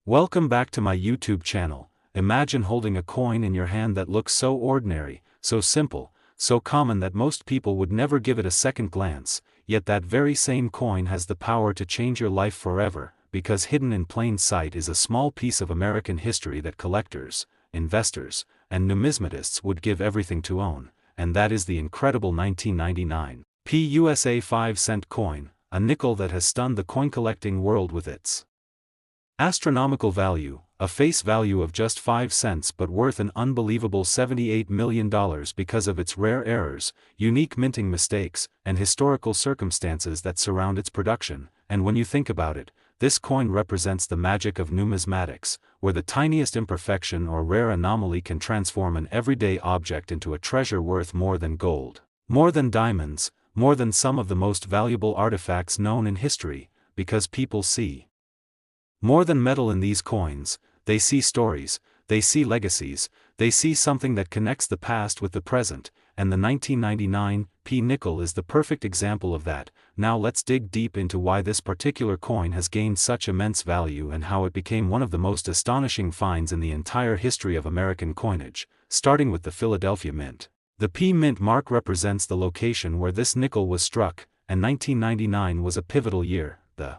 Welcome back to my YouTube channel. Imagine holding a coin in your hand that looks so ordinary, so simple, so common that most people would never give it a second glance, yet that very same coin has the power to change your life forever, because hidden in plain sight is a small piece of American history that collectors, investors, and numismatists would give everything to own, and that is the incredible 1999 PUSA 5-cent coin, a nickel that has stunned the coin-collecting world with its astronomical value, a face value of just 5 cents but worth an unbelievable $78 million because of its rare errors, unique minting mistakes, and historical circumstances that surround its production. And when you think about it, this coin represents the magic of numismatics, where the tiniest imperfection or rare anomaly can transform an everyday object into a treasure worth more than gold, more than diamonds, more than some of the most valuable artifacts known in history, because people see more than metal in these coins. They see stories, they see legacies, they see something that connects the past with the present, and the 1999 P nickel is the perfect example of that. Now let's dig deep into why this particular coin has gained such immense value and how it became one of the most astonishing finds in the entire history of American coinage, starting with the Philadelphia Mint. The P Mint mark represents the location where this nickel was struck, and 1999 was a pivotal year, the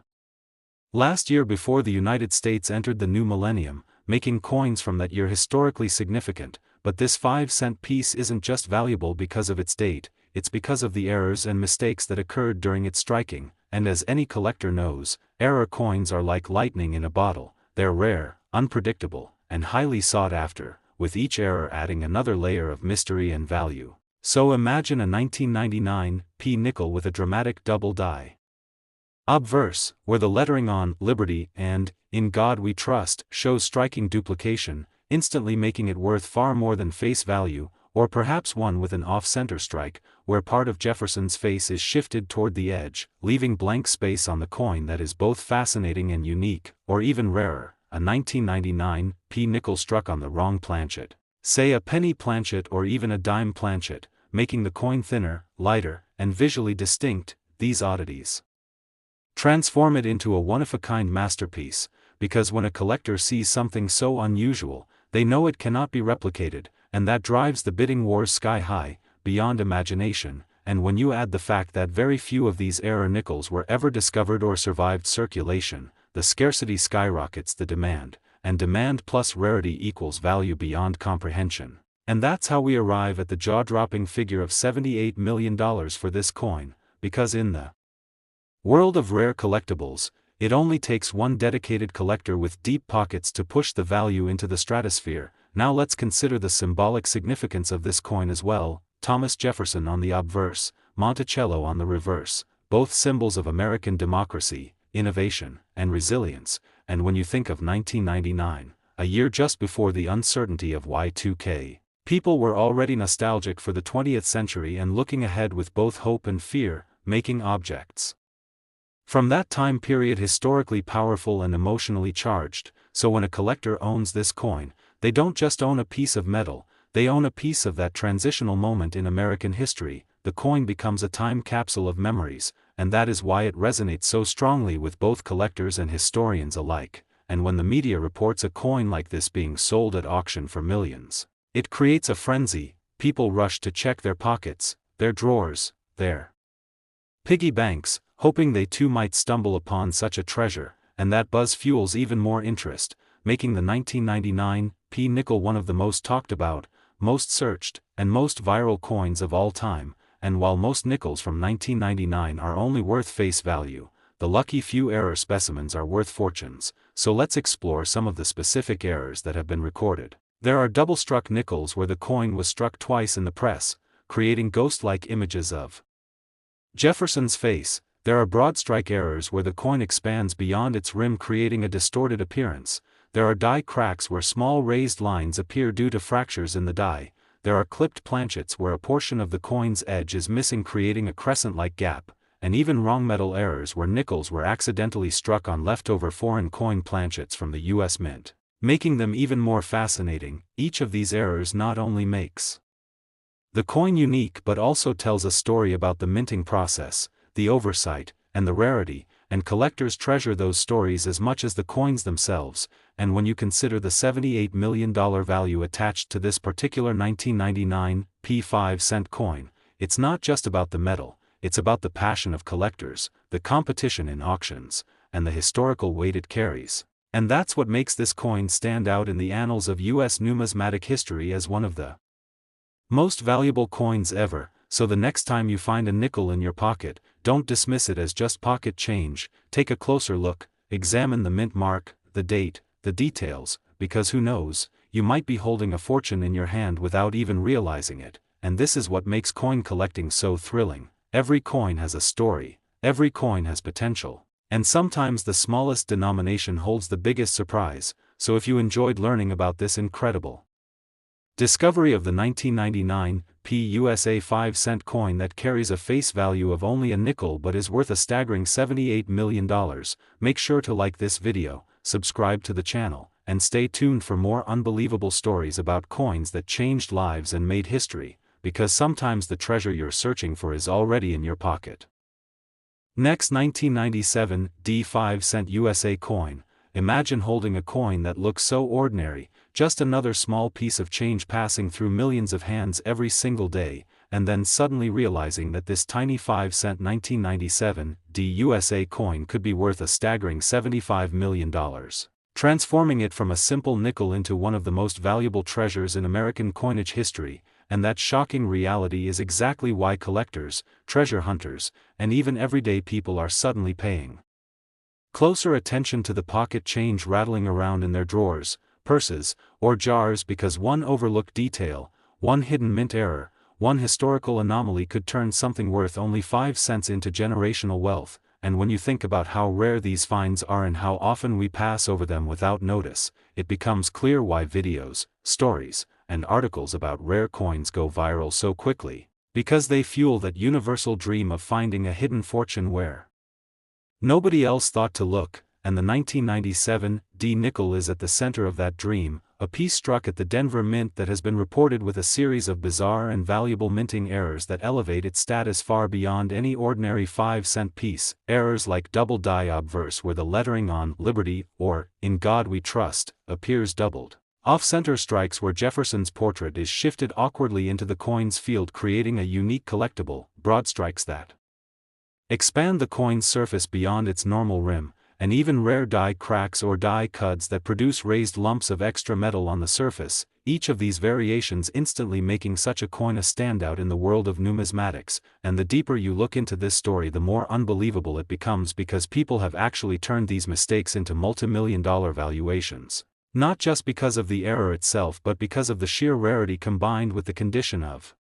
last year before the United States entered the new millennium, making coins from that year historically significant. But this 5-cent piece isn't just valuable because of its date, it's because of the errors and mistakes that occurred during its striking, and as any collector knows, error coins are like lightning in a bottle. They're rare, unpredictable, and highly sought after, with each error adding another layer of mystery and value. So imagine a 1999 P nickel with a dramatic double die obverse, where the lettering on Liberty and In God We Trust shows striking duplication, instantly making it worth far more than face value, or perhaps one with an off-center strike, where part of Jefferson's face is shifted toward the edge, leaving blank space on the coin that is both fascinating and unique, or even rarer, a 1999 P nickel struck on the wrong planchet, say a penny planchet or even a dime planchet, making the coin thinner, lighter, and visually distinct. These oddities transform it into a one-of-a-kind masterpiece, because when a collector sees something so unusual, they know it cannot be replicated, and that drives the bidding wars sky high, beyond imagination. And when you add the fact that very few of these error nickels were ever discovered or survived circulation, the scarcity skyrockets the demand, and demand plus rarity equals value beyond comprehension. And that's how we arrive at the jaw-dropping figure of $78 million for this coin, because in the world of rare collectibles, it only takes one dedicated collector with deep pockets to push the value into the stratosphere. Now let's consider the symbolic significance of this coin as well. Thomas Jefferson on the obverse, Monticello on the reverse, both symbols of American democracy, innovation, and resilience. And when you think of 1999, a year just before the uncertainty of Y2K, people were already nostalgic for the 20th century and looking ahead with both hope and fear, making objects from that time period historically powerful and emotionally charged. So when a collector owns this coin, they don't just own a piece of metal, they own a piece of that transitional moment in American history. The coin becomes a time capsule of memories, and that is why it resonates so strongly with both collectors and historians alike. And when the media reports a coin like this being sold at auction for millions, it creates a frenzy. People rush to check their pockets, their drawers, their piggy banks, hoping they too might stumble upon such a treasure, and that buzz fuels even more interest, making the 1999 P nickel one of the most talked about, most searched, and most viral coins of all time. And while most nickels from 1999 are only worth face value, the lucky few error specimens are worth fortunes. So let's explore some of the specific errors that have been recorded. There are double-struck nickels where the coin was struck twice in the press, creating ghost-like images of Jefferson's face. There are broad strike errors where the coin expands beyond its rim, creating a distorted appearance. There are die cracks where small raised lines appear due to fractures in the die. There are clipped planchets where a portion of the coin's edge is missing, creating a crescent-like gap, and even wrong metal errors where nickels were accidentally struck on leftover foreign coin planchets from the US Mint, making them even more fascinating. Each of these errors not only makes the coin unique but also tells a story about the minting process, the oversight, and the rarity. and collectors treasure those stories as much as the coins themselves, and when you consider the $78 million value attached to this particular 1999 5-cent coin, it's not just about the metal, it's about the passion of collectors, the competition in auctions, and the historical weight it carries. And that's what makes this coin stand out in the annals of U.S. numismatic history as one of the most valuable coins ever. So the next time you find a nickel in your pocket, don't dismiss it as just pocket change, take a closer look, examine the mint mark, the date, the details, because who knows, you might be holding a fortune in your hand without even realizing it, and this is what makes coin collecting so thrilling. Every coin has a story, every coin has potential, and sometimes the smallest denomination holds the biggest surprise. So if you enjoyed learning about this incredible discovery of the 1999 USA 5-cent coin that carries a face value of only a nickel but is worth a staggering $78 million, make sure to like this video, subscribe to the channel, and stay tuned for more unbelievable stories about coins that changed lives and made history, because sometimes the treasure you're searching for is already in your pocket. Next, 1997 5-cent USA coin. Imagine holding a coin that looks so ordinary, just another small piece of change passing through millions of hands every single day, and then suddenly realizing that this tiny 5-cent 1997 USA coin could be worth a staggering $75 million, transforming it from a simple nickel into one of the most valuable treasures in American coinage history. And that shocking reality is exactly why collectors, treasure hunters, and even everyday people are suddenly paying closer attention to the pocket change rattling around in their drawers, purses, or jars, because one overlooked detail, one hidden mint error, one historical anomaly could turn something worth only 5 cents into generational wealth. And when you think about how rare these finds are and how often we pass over them without notice, it becomes clear why videos, stories, and articles about rare coins go viral so quickly, because they fuel that universal dream of finding a hidden fortune where nobody else thought to look, and the 1997 nickel is at the center of that dream, a piece struck at the Denver Mint that has been reported with a series of bizarre and valuable minting errors that elevate its status far beyond any ordinary 5-cent piece, errors like double die obverse where the lettering on Liberty or In God We Trust appears doubled. Off-center strikes where Jefferson's portrait is shifted awkwardly into the coin's field, creating a unique collectible, broad strikes that expand the coin's surface beyond its normal rim, and even rare die cracks or die cuts that produce raised lumps of extra metal on the surface, each of these variations instantly making such a coin a standout in the world of numismatics. And the deeper you look into this story, the more unbelievable it becomes, because people have actually turned these mistakes into multi-million-dollar valuations. Not just because of the error itself, but because of the sheer rarity combined with the condition of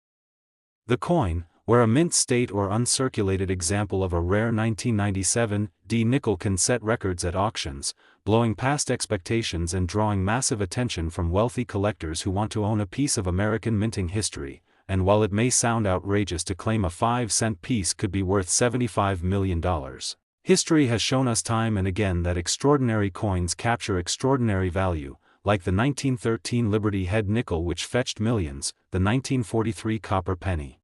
the coin, where a mint state or uncirculated example of a rare 1997 nickel can set records at auctions, blowing past expectations and drawing massive attention from wealthy collectors who want to own a piece of American minting history. And while it may sound outrageous to claim a 5-cent piece could be worth $75 million, history has shown us time and again that extraordinary coins capture extraordinary value, like the 1913 Liberty Head nickel, which fetched millions, the 1943 copper penny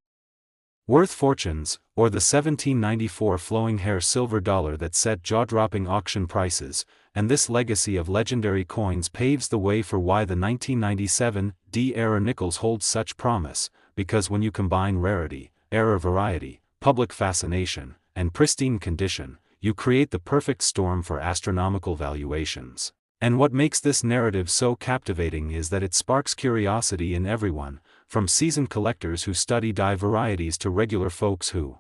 worth fortunes, or the 1794 flowing hair silver dollar that set jaw-dropping auction prices. And this legacy of legendary coins paves the way for why the 1997 era nickels hold such promise, because when you combine rarity, error variety, public fascination, and pristine condition, you create the perfect storm for astronomical valuations. And what makes this narrative so captivating is that it sparks curiosity in everyone, from seasoned collectors who study die varieties to regular folks who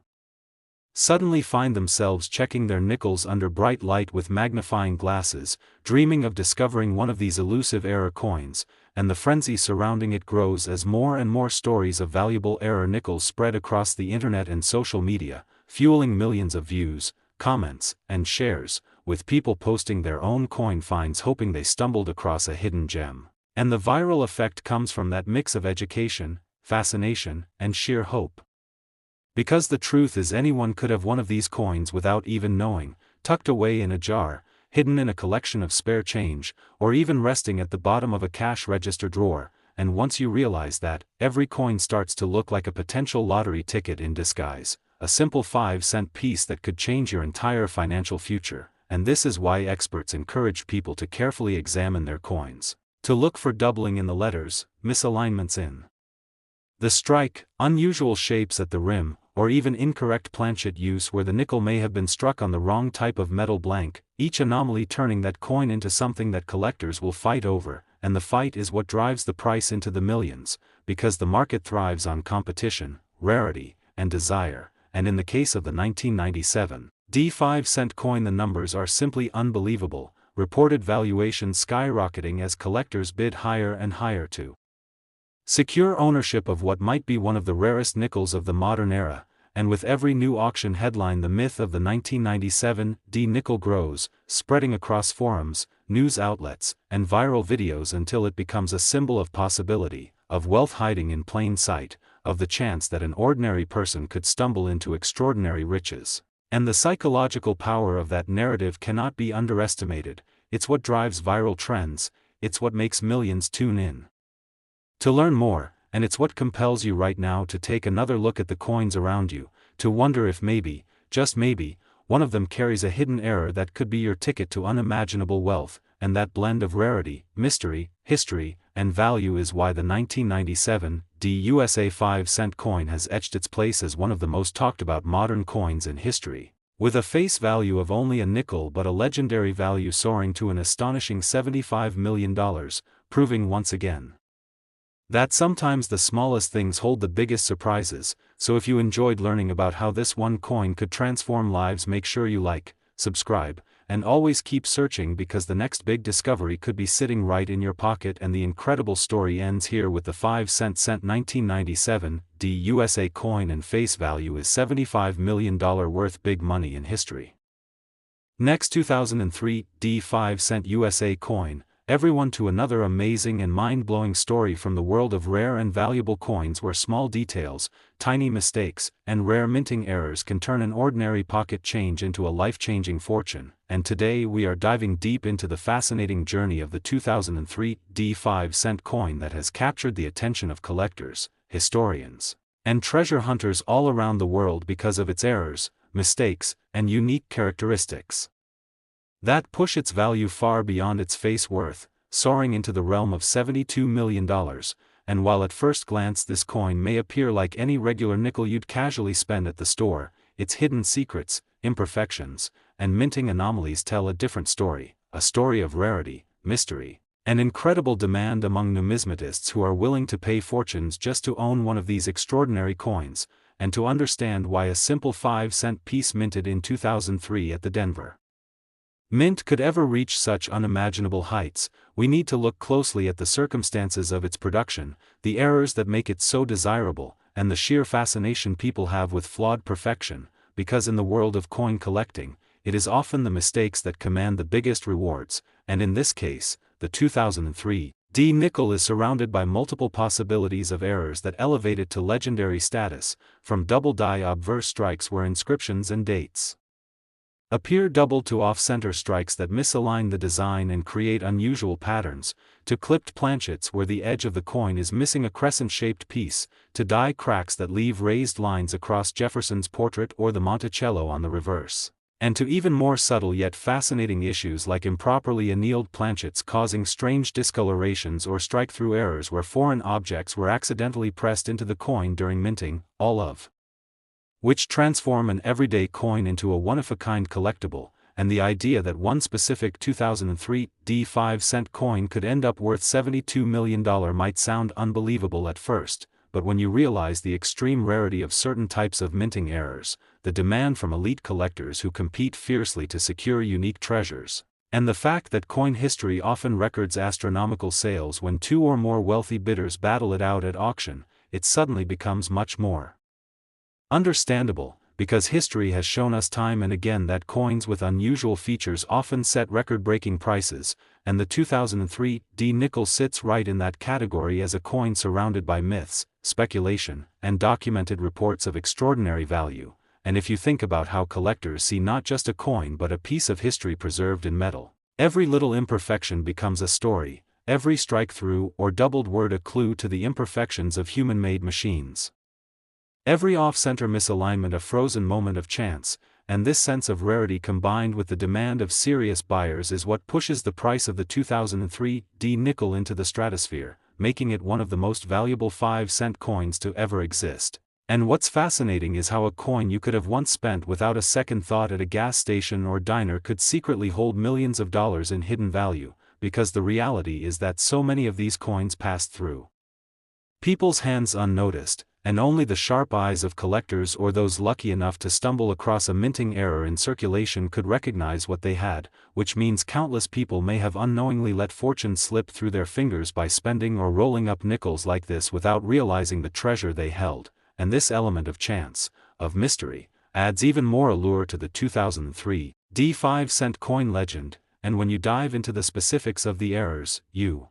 suddenly find themselves checking their nickels under bright light with magnifying glasses, dreaming of discovering one of these elusive error coins. And the frenzy surrounding it grows as more and more stories of valuable error nickels spread across the internet and social media, fueling millions of views, comments, and shares, with people posting their own coin finds hoping they stumbled across a hidden gem. And the viral effect comes from that mix of education, fascination, and sheer hope. Because the truth is, anyone could have one of these coins without even knowing, tucked away in a jar, hidden in a collection of spare change, or even resting at the bottom of a cash register drawer. And once you realize that, every coin starts to look like a potential lottery ticket in disguise, a simple 5-cent piece that could change your entire financial future, and this is why experts encourage people to carefully examine their coins, to look for doubling in the letters, misalignments in the strike, unusual shapes at the rim, or even incorrect planchet use where the nickel may have been struck on the wrong type of metal blank, each anomaly turning that coin into something that collectors will fight over, and the fight is what drives the price into the millions, because the market thrives on competition, rarity, and desire, and in the case of the 1997 5-cent coin the numbers are simply unbelievable, reported valuation skyrocketing as collectors bid higher and higher to secure ownership of what might be one of the rarest nickels of the modern era, and with every new auction headline the myth of the 1997 nickel grows, spreading across forums, news outlets, and viral videos until it becomes a symbol of possibility, of wealth hiding in plain sight, of the chance that an ordinary person could stumble into extraordinary riches. And the psychological power of that narrative cannot be underestimated. It's what drives viral trends, it's what makes millions tune in to learn more, and it's what compels you right now to take another look at the coins around you, to wonder if maybe, just maybe, one of them carries a hidden error that could be your ticket to unimaginable wealth, and that blend of rarity, mystery, history, and value is why the 1997 USA 5-cent coin has etched its place as one of the most talked about modern coins in history, with a face value of only a nickel but a legendary value soaring to an astonishing $75 million, proving once again that sometimes the smallest things hold the biggest surprises. So if you enjoyed learning about how this one coin could transform lives, make sure you like, subscribe, and always keep searching, because the next big discovery could be sitting right in your pocket. And the incredible story ends here with the 5-cent 1997 USA coin, and face value is $75 million, worth big money in history. Next, 2003 5-cent USA coin. Everyone to another amazing and mind-blowing story from the world of rare and valuable coins, where small details, tiny mistakes, and rare minting errors can turn an ordinary pocket change into a life-changing fortune. And today we are diving deep into the fascinating journey of the 2003 5-cent coin that has captured the attention of collectors, historians, and treasure hunters all around the world because of its errors, mistakes, and unique characteristics that push its value far beyond its face worth, soaring into the realm of $72 million. And while at first glance this coin may appear like any regular nickel you'd casually spend at the store, its hidden secrets, imperfections, and minting anomalies tell a different story, a story of rarity, mystery, and incredible demand among numismatists who are willing to pay fortunes just to own one of these extraordinary coins. And to understand why a simple 5-cent piece minted in 2003 at the Denver Mint could ever reach such unimaginable heights, we need to look closely at the circumstances of its production, the errors that make it so desirable, and the sheer fascination people have with flawed perfection, because in the world of coin collecting, it is often the mistakes that command the biggest rewards, and in this case, the 2003 nickel is surrounded by multiple possibilities of errors that elevate it to legendary status, from double die obverse strikes where inscriptions and dates appear double, to off-center strikes that misalign the design and create unusual patterns, to clipped planchets where the edge of the coin is missing a crescent-shaped piece, to die cracks that leave raised lines across Jefferson's portrait or the Monticello on the reverse, and to even more subtle yet fascinating issues like improperly annealed planchets causing strange discolorations, or strike-through errors where foreign objects were accidentally pressed into the coin during minting, all of which transform an everyday coin into a one-of-a-kind collectible. And the idea that one specific 2003 5-cent coin could end up worth $72 million might sound unbelievable at first, but when you realize the extreme rarity of certain types of minting errors, the demand from elite collectors who compete fiercely to secure unique treasures, and the fact that coin history often records astronomical sales when two or more wealthy bidders battle it out at auction, it suddenly becomes much more understandable, because history has shown us time and again that coins with unusual features often set record-breaking prices, and the 2003 nickel sits right in that category as a coin surrounded by myths, speculation, and documented reports of extraordinary value. And if you think about how collectors see not just a coin but a piece of history preserved in metal, every little imperfection becomes a story, every strike-through or doubled word a clue to the imperfections of human-made machines. Every off-center misalignment a frozen moment of chance, and this sense of rarity combined with the demand of serious buyers is what pushes the price of the 2003 D nickel into the stratosphere, making it one of the most valuable 5-cent coins to ever exist. And what's fascinating is how a coin you could have once spent without a second thought at a gas station or diner could secretly hold millions of dollars in hidden value, because the reality is that so many of these coins passed through people's hands unnoticed, and only the sharp eyes of collectors or those lucky enough to stumble across a minting error in circulation could recognize what they had, which means countless people may have unknowingly let fortune slip through their fingers by spending or rolling up nickels like this without realizing the treasure they held. And this element of chance, of mystery, adds even more allure to the 2003 D 5-cent coin legend, and when you dive into the specifics of the errors, you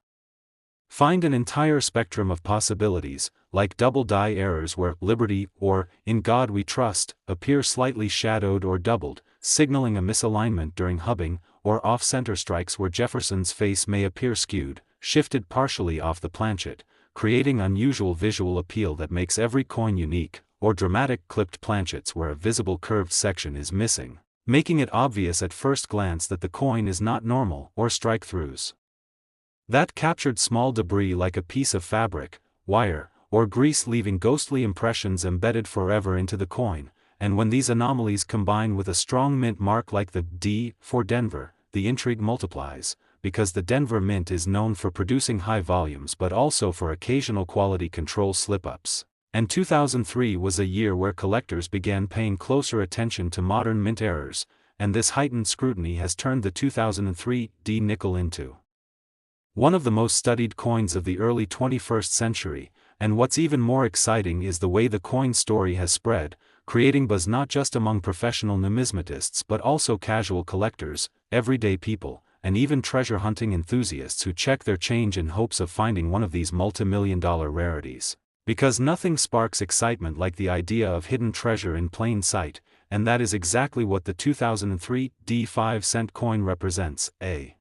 find an entire spectrum of possibilities, like double die errors where Liberty or In God We Trust appear slightly shadowed or doubled, signaling a misalignment during hubbing, or off-center strikes where Jefferson's face may appear skewed, shifted partially off the planchet, creating unusual visual appeal that makes every coin unique, or dramatic clipped planchets where a visible curved section is missing, making it obvious at first glance that the coin is not normal, or strike-throughs that captured small debris like a piece of fabric, wire, or grease, leaving ghostly impressions embedded forever into the coin. And when these anomalies combine with a strong mint mark like the D for Denver, the intrigue multiplies, because the Denver Mint is known for producing high volumes but also for occasional quality control slip-ups. And 2003 was a year where collectors began paying closer attention to modern mint errors, and this heightened scrutiny has turned the 2003 D nickel into one of the most studied coins of the early 21st century. And what's even more exciting is the way the coin story has spread, creating buzz not just among professional numismatists but also casual collectors, everyday people, and even treasure hunting enthusiasts who check their change in hopes of finding one of these multi-million-dollar rarities. Because nothing sparks excitement like the idea of hidden treasure in plain sight, and that is exactly what the 2003 D 5-cent coin represents, a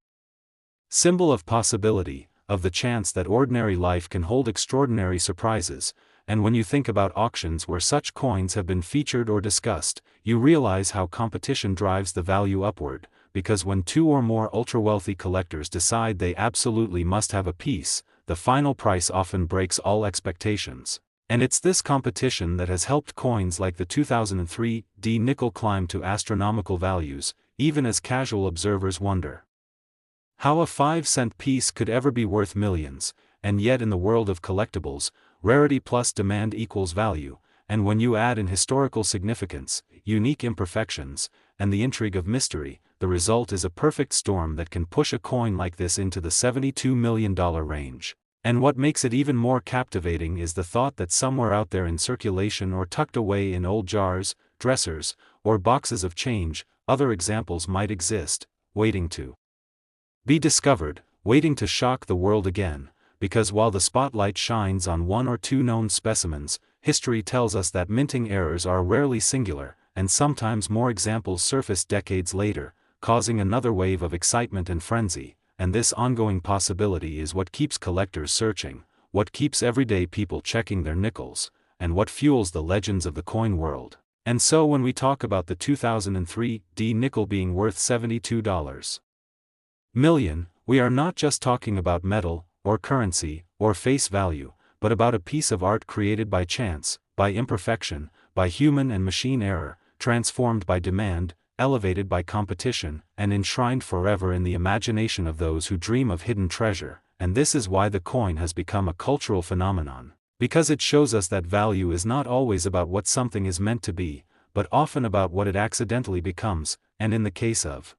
symbol of possibility, of the chance that ordinary life can hold extraordinary surprises. And when you think about auctions where such coins have been featured or discussed, you realize how competition drives the value upward, because when two or more ultra-wealthy collectors decide they absolutely must have a piece, the final price often breaks all expectations. And it's this competition that has helped coins like the 2003 D nickel climb to astronomical values, even as casual observers wonder how a 5-cent piece could ever be worth millions. And yet in the world of collectibles, rarity plus demand equals value, and when you add in historical significance, unique imperfections, and the intrigue of mystery, the result is a perfect storm that can push a coin like this into the $72 million range. And what makes it even more captivating is the thought that somewhere out there in circulation or tucked away in old jars, dressers, or boxes of change, other examples might exist, waiting to be discovered, waiting to shock the world again. Because while the spotlight shines on one or two known specimens, history tells us that minting errors are rarely singular, and sometimes more examples surface decades later, causing another wave of excitement and frenzy. And this ongoing possibility is what keeps collectors searching, what keeps everyday people checking their nickels, and what fuels the legends of the coin world. And so when we talk about the 2003 D nickel being worth $72 million, we are not just talking about metal, or currency, or face value, but about a piece of art created by chance, by imperfection, by human and machine error, transformed by demand, elevated by competition, and enshrined forever in the imagination of those who dream of hidden treasure. And this is why the coin has become a cultural phenomenon, because it shows us that value is not always about what something is meant to be, but often about what it accidentally becomes. And in the case of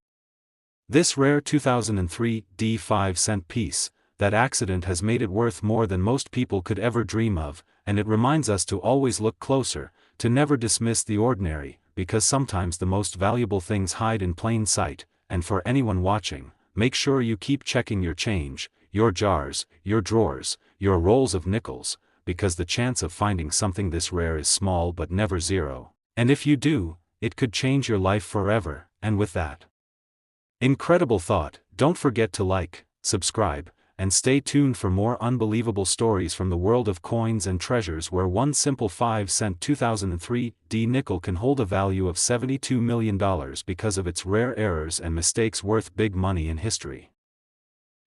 this rare 2003 D 5-cent piece, that accident has made it worth more than most people could ever dream of, and it reminds us to always look closer, to never dismiss the ordinary, because sometimes the most valuable things hide in plain sight. And for anyone watching, make sure you keep checking your change, your jars, your drawers, your rolls of nickels, because the chance of finding something this rare is small but never zero. And if you do, it could change your life forever. And with that incredible thought, don't forget to like, subscribe, and stay tuned for more unbelievable stories from the world of coins and treasures, where one simple 5-cent 2003 D nickel can hold a value of $72 million because of its rare errors and mistakes worth big money in history.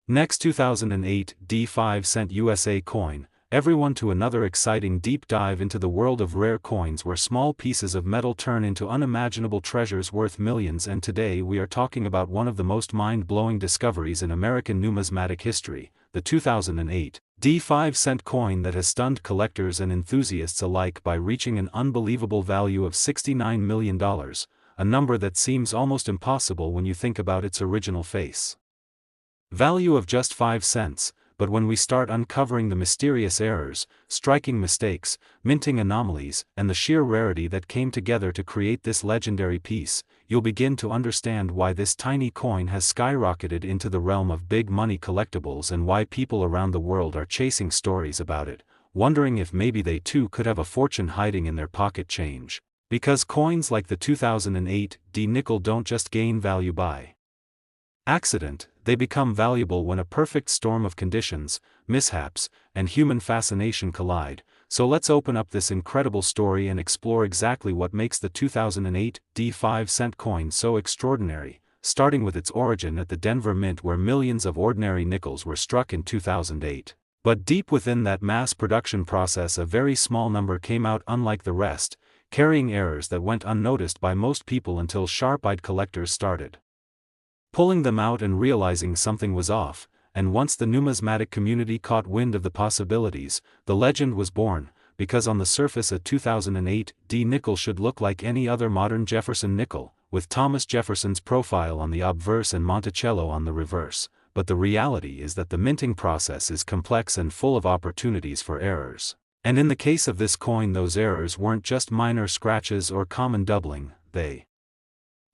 Next, 2008 D 5-cent USA coin. Everyone to another exciting deep dive into the world of rare coins, where small pieces of metal turn into unimaginable treasures worth millions. And today we are talking about one of the most mind-blowing discoveries in American numismatic history, the 2008 D 5-cent coin that has stunned collectors and enthusiasts alike by reaching an unbelievable value of $69 million, a number that seems almost impossible when you think about its original face value of just 5 cents. But when we start uncovering the mysterious errors, striking mistakes, minting anomalies, and the sheer rarity that came together to create this legendary piece, you'll begin to understand why this tiny coin has skyrocketed into the realm of big money collectibles, and why people around the world are chasing stories about it, wondering if maybe they too could have a fortune hiding in their pocket change. Because coins like the 2008 D nickel don't just gain value by accident, they become valuable when a perfect storm of conditions, mishaps, and human fascination collide. So let's open up this incredible story and explore exactly what makes the 2008 D 5-cent coin so extraordinary, starting with its origin at the Denver Mint, where millions of ordinary nickels were struck in 2008. But deep within that mass production process, a very small number came out unlike the rest, carrying errors that went unnoticed by most people until sharp-eyed collectors started pulling them out and realizing something was off. And once the numismatic community caught wind of the possibilities, the legend was born, because on the surface a 2008 D nickel should look like any other modern Jefferson nickel, with Thomas Jefferson's profile on the obverse and Monticello on the reverse. But the reality is that the minting process is complex and full of opportunities for errors. And in the case of this coin, those errors weren't just minor scratches or common doubling, they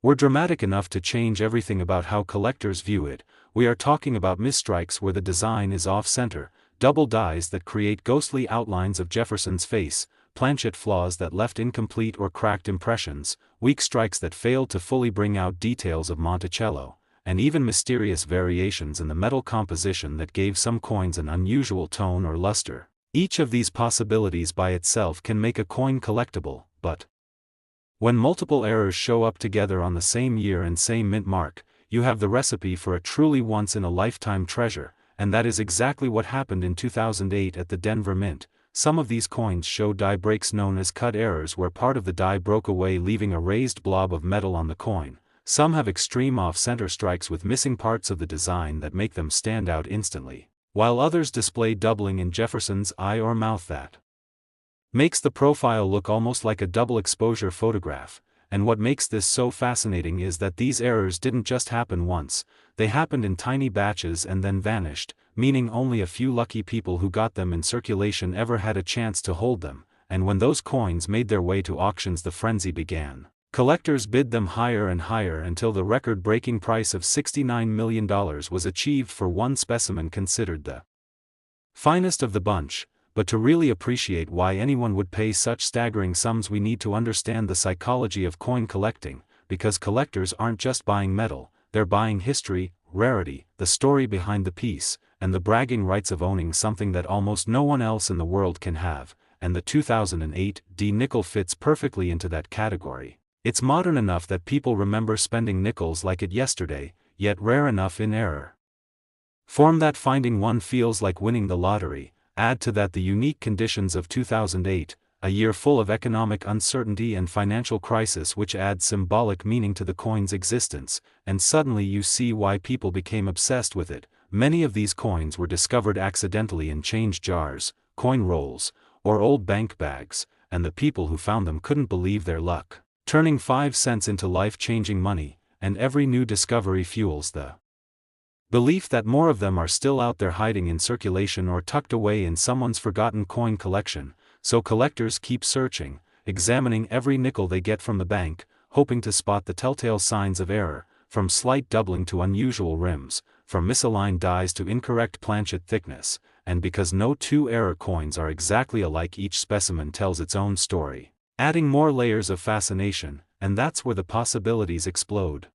were dramatic enough to change everything about how collectors view it. We are talking about misstrikes where the design is off-center, double dies that create ghostly outlines of Jefferson's face, planchet flaws that left incomplete or cracked impressions, weak strikes that failed to fully bring out details of Monticello, and even mysterious variations in the metal composition that gave some coins an unusual tone or luster. Each of these possibilities by itself can make a coin collectible, but when multiple errors show up together on the same year and same mint mark, you have the recipe for a truly once-in-a-lifetime treasure, and that is exactly what happened in 2008 at the Denver Mint. Some of these coins show die breaks known as cut errors, where part of the die broke away leaving a raised blob of metal on the coin. Some have extreme off-center strikes with missing parts of the design that make them stand out instantly, while others display doubling in Jefferson's eye or mouth that makes the profile look almost like a double exposure photograph. And what makes this so fascinating is that these errors didn't just happen once, they happened in tiny batches and then vanished, meaning only a few lucky people who got them in circulation ever had a chance to hold them. And when those coins made their way to auctions, the frenzy began. Collectors bid them higher and higher until the record-breaking price of $69 million was achieved for one specimen considered the finest of the bunch. But to really appreciate why anyone would pay such staggering sums, we need to understand the psychology of coin collecting, because collectors aren't just buying metal, they're buying history, rarity, the story behind the piece, and the bragging rights of owning something that almost no one else in the world can have. And the 2008 D nickel fits perfectly into that category. It's modern enough that people remember spending nickels like it yesterday, yet rare enough in error form that finding one feels like winning the lottery. Add to that the unique conditions of 2008, a year full of economic uncertainty and financial crisis, which adds symbolic meaning to the coin's existence, and suddenly you see why people became obsessed with it. Many of these coins were discovered accidentally in change jars, coin rolls, or old bank bags, and the people who found them couldn't believe their luck, turning 5 cents into life-changing money. And every new discovery fuels the belief that more of them are still out there hiding in circulation or tucked away in someone's forgotten coin collection. So collectors keep searching, examining every nickel they get from the bank, hoping to spot the telltale signs of error, from slight doubling to unusual rims, from misaligned dies to incorrect planchet thickness. And because no two error coins are exactly alike, each specimen tells its own story, adding more layers of fascination. And that's where the possibilities explode.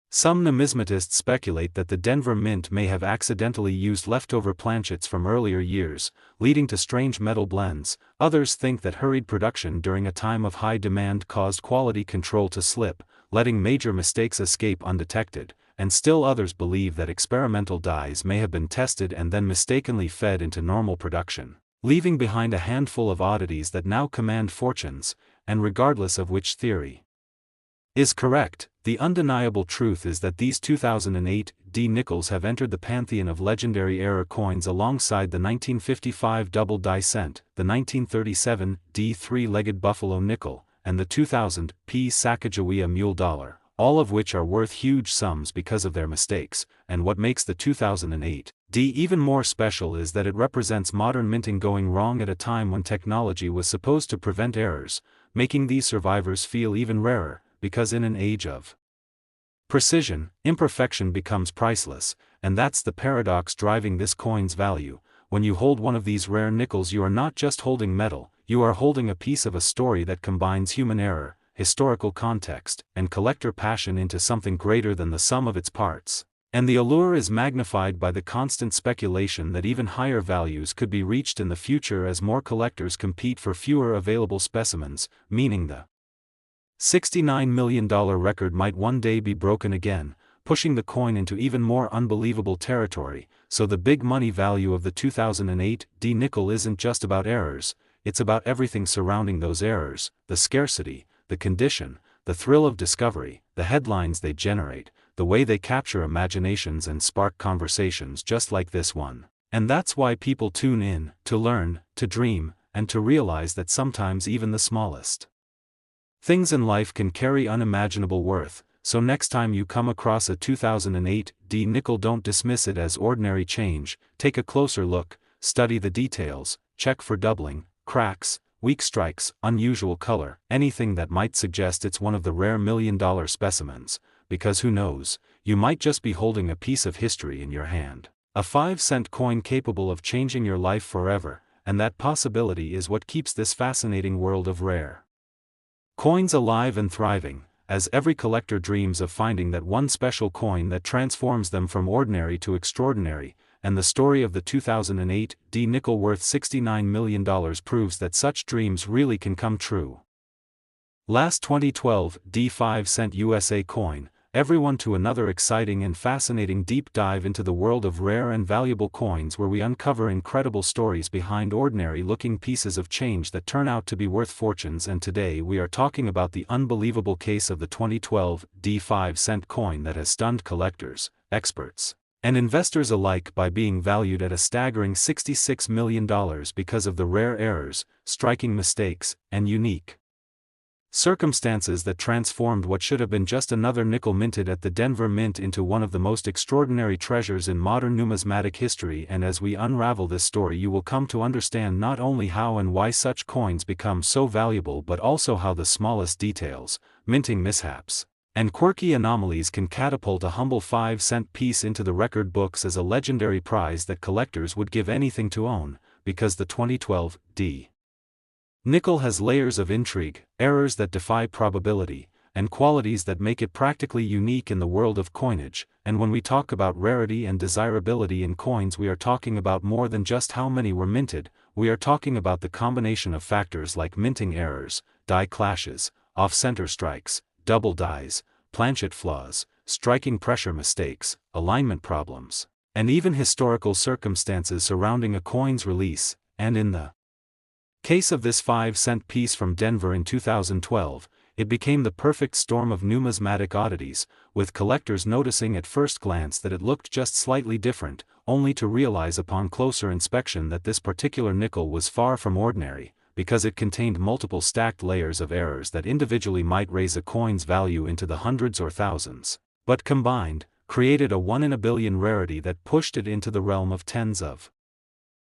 Some numismatists speculate that the Denver Mint may have accidentally used leftover planchets from earlier years, leading to strange metal blends. Others think that hurried production during a time of high demand caused quality control to slip, letting major mistakes escape undetected, and still others believe that experimental dies may have been tested and then mistakenly fed into normal production, leaving behind a handful of oddities that now command fortunes, and regardless of which theory is correct, the undeniable truth is that these 2008 D nickels have entered the pantheon of legendary error coins alongside the 1955 double die cent, the 1937 D three-legged buffalo nickel, and the 2000 P Sacagawea mule dollar, all of which are worth huge sums because of their mistakes. And what makes the 2008 D even more special is that it represents modern minting going wrong at a time when technology was supposed to prevent errors, making these survivors feel even rarer, because in an age of precision, imperfection becomes priceless, and that's the paradox driving this coin's value. When you hold one of these rare nickels, you are not just holding metal, you are holding a piece of a story that combines human error, historical context, and collector passion into something greater than the sum of its parts. And the allure is magnified by the constant speculation that even higher values could be reached in the future as more collectors compete for fewer available specimens, meaning the $69 million record might one day be broken again, pushing the coin into even more unbelievable territory. So the big money value of the 2008 D nickel isn't just about errors, it's about everything surrounding those errors: the scarcity, the condition, the thrill of discovery, the headlines they generate, the way they capture imaginations and spark conversations just like this one. And that's why people tune in, to learn, to dream, and to realize that sometimes even the smallest things in life can carry unimaginable worth. So next time you come across a 2008 D nickel, don't dismiss it as ordinary change. Take a closer look, study the details, check for doubling, cracks, weak strikes, unusual color, anything that might suggest it's one of the rare $1 million specimens, because who knows, you might just be holding a piece of history in your hand. A 5-cent coin capable of changing your life forever, and that possibility is what keeps this fascinating world of rare coins alive and thriving, as every collector dreams of finding that one special coin that transforms them from ordinary to extraordinary. And the story of the 2008 D nickel worth $69 million proves that such dreams really can come true. Last 2012 D 5-cent USA coin, everyone to another exciting and fascinating deep dive into the world of rare and valuable coins, where we uncover incredible stories behind ordinary-looking pieces of change that turn out to be worth fortunes. And today we are talking about the unbelievable case of the 2012 D 5-cent coin that has stunned collectors, experts, and investors alike by being valued at a staggering $66 million because of the rare errors, striking mistakes, and unique circumstances that transformed what should have been just another nickel minted at the Denver Mint into one of the most extraordinary treasures in modern numismatic history. And as we unravel this story, you will come to understand not only how and why such coins become so valuable, but also how the smallest details, minting mishaps, and quirky anomalies can catapult a humble 5-cent piece into the record books as a legendary prize that collectors would give anything to own. Because the 2012 D nickel has layers of intrigue, errors that defy probability, and qualities that make it practically unique in the world of coinage. And when we talk about rarity and desirability in coins, we are talking about more than just how many were minted. We are talking about the combination of factors like minting errors, die clashes, off-center strikes, double dies, planchet flaws, striking pressure mistakes, alignment problems, and even historical circumstances surrounding a coin's release. And in the case of this 5-cent piece from Denver in 2012, it became the perfect storm of numismatic oddities, with collectors noticing at first glance that it looked just slightly different, only to realize upon closer inspection that this particular nickel was far from ordinary, because it contained multiple stacked layers of errors that individually might raise a coin's value into the hundreds or thousands, but combined, created a 1 in a billion rarity that pushed it into the realm of tens of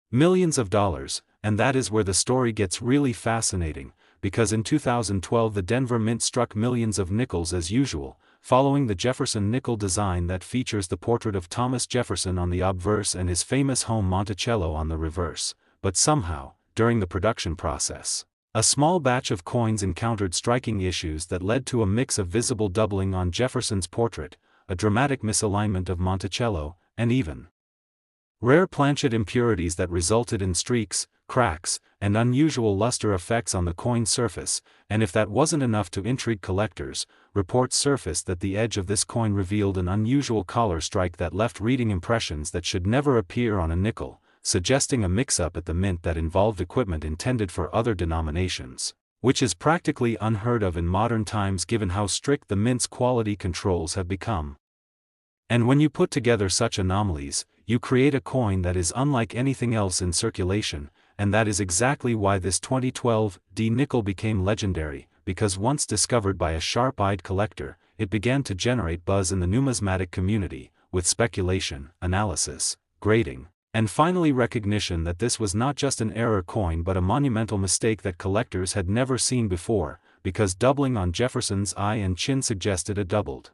millions of dollars. And that is where the story gets really fascinating, because in 2012 the Denver Mint struck millions of nickels as usual, following the Jefferson nickel design that features the portrait of Thomas Jefferson on the obverse and his famous home Monticello on the reverse. But somehow, during the production process, a small batch of coins encountered striking issues that led to a mix of visible doubling on Jefferson's portrait, a dramatic misalignment of Monticello, and even rare planchet impurities that resulted in streaks, cracks, and unusual luster effects on the coin surface. And if that wasn't enough to intrigue collectors, reports surfaced that the edge of this coin revealed an unusual collar strike that left reading impressions that should never appear on a nickel, suggesting a mix-up at the mint that involved equipment intended for other denominations, which is practically unheard of in modern times given how strict the mint's quality controls have become. And when you put together such anomalies, you create a coin that is unlike anything else in circulation, and that is exactly why this 2012 D nickel became legendary, because once discovered by a sharp-eyed collector, it began to generate buzz in the numismatic community, with speculation, analysis, grading, and finally recognition that this was not just an error coin but a monumental mistake that collectors had never seen before, because doubling on Jefferson's eye and chin suggested a doubled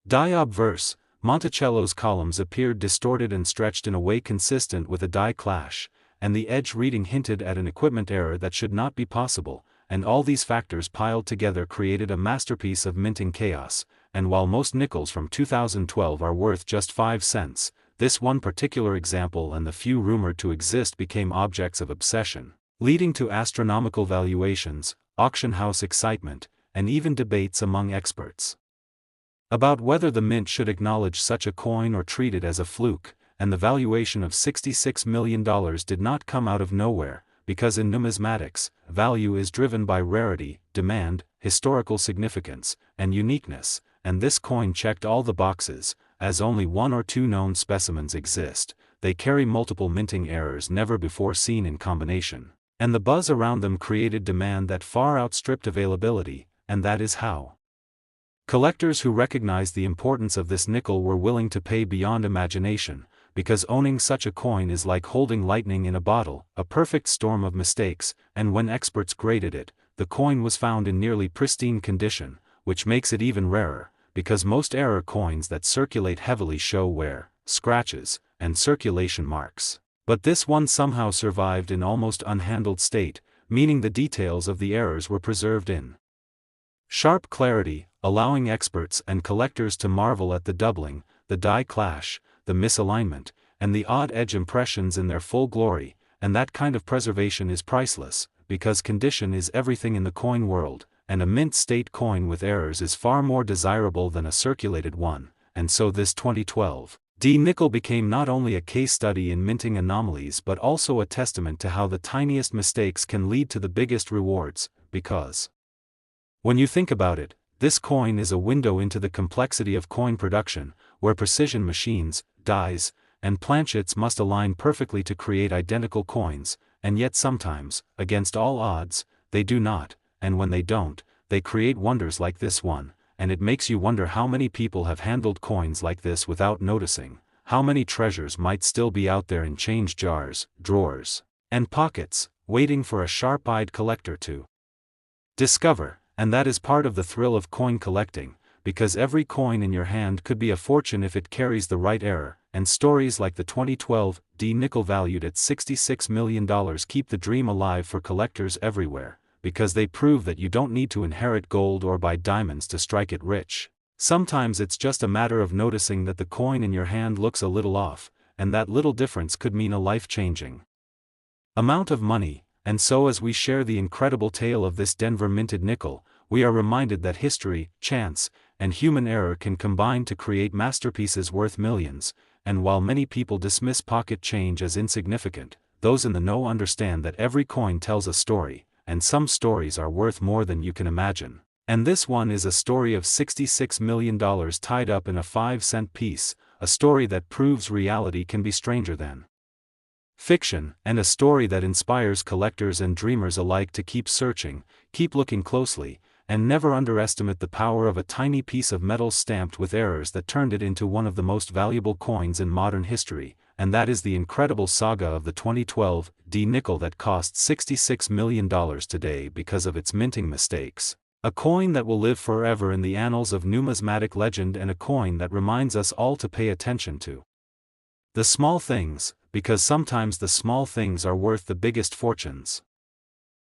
die obverse. Monticello's columns appeared distorted and stretched in a way consistent with a die clash, and the edge reading hinted at an equipment error that should not be possible, and all these factors piled together created a masterpiece of minting chaos. And while most nickels from 2012 are worth just 5 cents, this one particular example and the few rumored to exist became objects of obsession, leading to astronomical valuations, auction house excitement, and even debates among experts about whether the mint should acknowledge such a coin or treat it as a fluke. And the valuation of $66 million did not come out of nowhere, because in numismatics, value is driven by rarity, demand, historical significance, and uniqueness, and this coin checked all the boxes. As only 1 or 2 known specimens exist, they carry multiple minting errors never before seen in combination, and the buzz around them created demand that far outstripped availability, and that is how collectors who recognized the importance of this nickel were willing to pay beyond imagination, because owning such a coin is like holding lightning in a bottle, a perfect storm of mistakes. And when experts graded it, the coin was found in nearly pristine condition, which makes it even rarer, because most error coins that circulate heavily show wear, scratches, and circulation marks. But this one somehow survived in almost unhandled state, meaning the details of the errors were preserved in sharp clarity, allowing experts and collectors to marvel at the doubling, the die clash, the misalignment, and the odd edge impressions in their full glory. And that kind of preservation is priceless, because condition is everything in the coin world, and a mint state coin with errors is far more desirable than a circulated one. And so this 2012 D nickel became not only a case study in minting anomalies but also a testament to how the tiniest mistakes can lead to the biggest rewards, because when you think about it, this coin is a window into the complexity of coin production, where precision machines, dies, and planchets must align perfectly to create identical coins, and yet sometimes, against all odds, they do not, and when they don't, they create wonders like this one. And it makes you wonder how many people have handled coins like this without noticing, how many treasures might still be out there in change jars, drawers, and pockets, waiting for a sharp-eyed collector to discover. And that is part of the thrill of coin collecting, because every coin in your hand could be a fortune if it carries the right error. And stories like the 2012 D nickel valued at $66 million keep the dream alive for collectors everywhere, because they prove that you don't need to inherit gold or buy diamonds to strike it rich. Sometimes it's just a matter of noticing that the coin in your hand looks a little off, and that little difference could mean a life-changing amount of money. And so as we share the incredible tale of this Denver minted nickel, we are reminded that history, chance, and human error can combine to create masterpieces worth millions. And while many people dismiss pocket change as insignificant, those in the know understand that every coin tells a story, and some stories are worth more than you can imagine. And this one is a story of $66 million tied up in a 5-cent piece, a story that proves reality can be stranger than fiction, and a story that inspires collectors and dreamers alike to keep searching, keep looking closely, and never underestimate the power of a tiny piece of metal stamped with errors that turned it into one of the most valuable coins in modern history. And that is the incredible saga of the 2012 D nickel that cost $66 million today because of its minting mistakes. A coin that will live forever in the annals of numismatic legend, and a coin that reminds us all to pay attention to the small things, because sometimes the small things are worth the biggest fortunes.